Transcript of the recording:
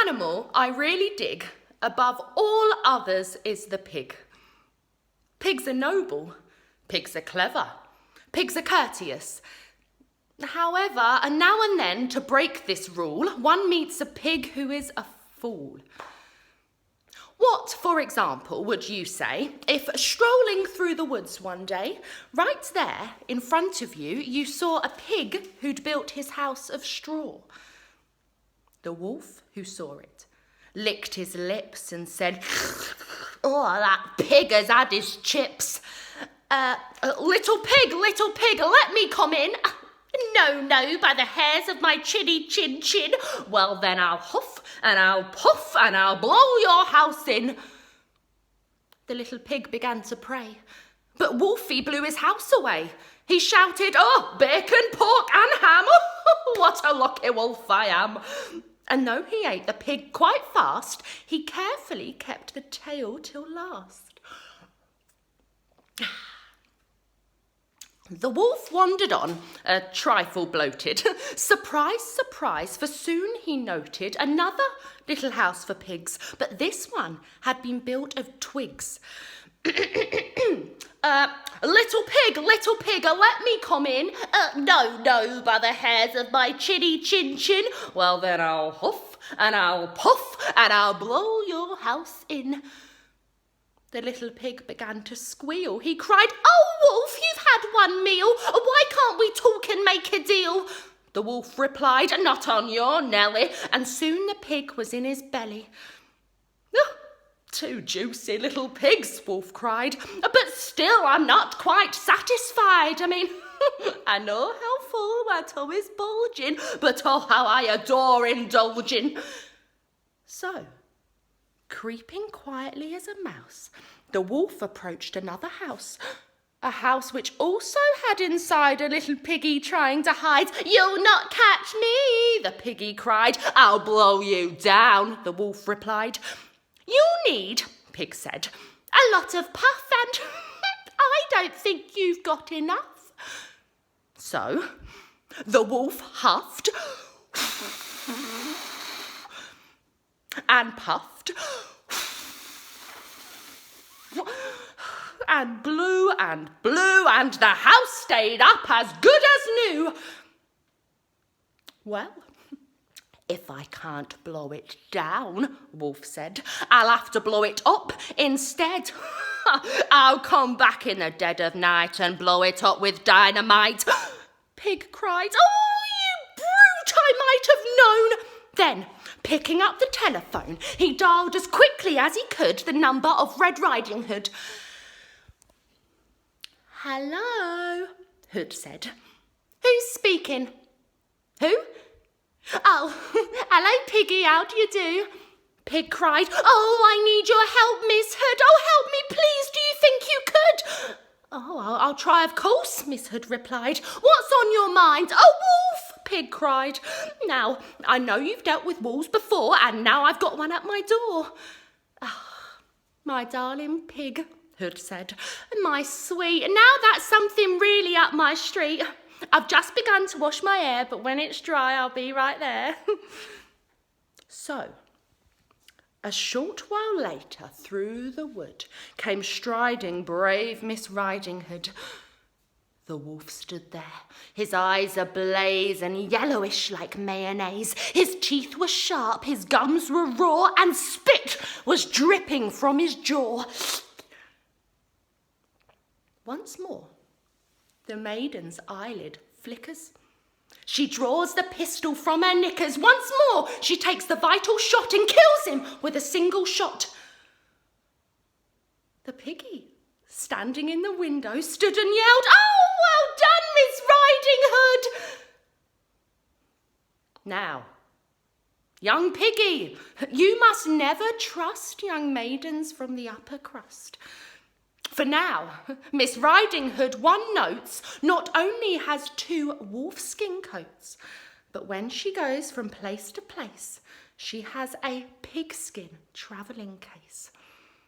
animal I really dig above all others is the pig. Pigs are noble. Pigs are clever. Pigs are courteous. However, and now and then, to break this rule, one meets a pig who is a fool. What, for example, would you say if strolling through the woods one day, right there in front of you, you saw a pig who'd built his house of straw? The wolf, who saw it, licked his lips and said, "Oh, that pig has had his chips. Little pig, let me come in." No, by the hairs of my chinny chin. Well, then I'll huff and I'll puff and I'll blow your house in. The little pig began to pray, but Wolfie blew his house away. He shouted, "Oh, bacon, pork and ham. What a lucky wolf I am." And though he ate the pig quite fast, he carefully kept the tail till last. The wolf wandered on, a trifle bloated. Surprise, for soon he noted another little house for pigs, but this one had been built of twigs. Little pig, let me come in." No, by the hairs of my chinny chin. Well, then I'll huff and I'll puff and I'll blow your house in. The little pig began to squeal. He cried, "Oh, wolf, you've had one meal. Why can't we talk and make a deal?" The wolf replied, "Not on your Nelly," and soon the pig was in his belly. "Oh, two juicy little pigs," Wolf cried, "but still I'm not quite satisfied. I know how full my tummy's bulging, but oh, how I adore indulging." So, creeping quietly as a mouse, the wolf approached another house, a house which also had inside a little piggy trying to hide. "You'll not catch me," the piggy cried. "I'll blow you down," the wolf replied. "You'll need," pig said, "a lot of puff and I don't think you've got enough." So the wolf huffed and puffed and blew, and the house stayed up as good as new. "Well, if I can't blow it down," Wolf said, "I'll have to blow it up instead. I'll come back in the dead of night and blow it up with dynamite." Pig cried, "Oh, you brute, I might have known." Then, picking up the telephone, he dialed as quickly as he could the number of Red Riding Hood. "Hello," Hood said. "Who's speaking?" "Who?" "Oh, hello, Piggy, how do you do?" Pig cried, "Oh, I need your help, Miss Hood. Oh, help me, please, do you think you could?" "Oh, I'll try, of course," Miss Hood replied. "What's on your mind?" "Oh, wolf," Pig cried. "Now, I know you've dealt with wolves before, and now I've got one at my door." "Ah, my darling pig," Hood said. "My sweet, now that's something really up my street. I've just begun to wash my hair, but when it's dry, I'll be right there." So, a short while later, through the wood, came striding brave Miss Riding Hood. The wolf stood there, his eyes ablaze and yellowish like mayonnaise. His teeth were sharp, his gums were raw, and spit was dripping from his jaw. Once more, the maiden's eyelid flickers. She draws the pistol from her knickers. Once more, she takes the vital shot and kills him with a single shot. The piggy, standing in the window, stood and yelled, "Oh, well done, Miss Riding Hood!" Now, young piggy, you must never trust young maidens from the upper crust. For now, Miss Riding Hood, one notes, not only has 2 wolfskin coats, but when she goes from place to place, she has a pigskin travelling case.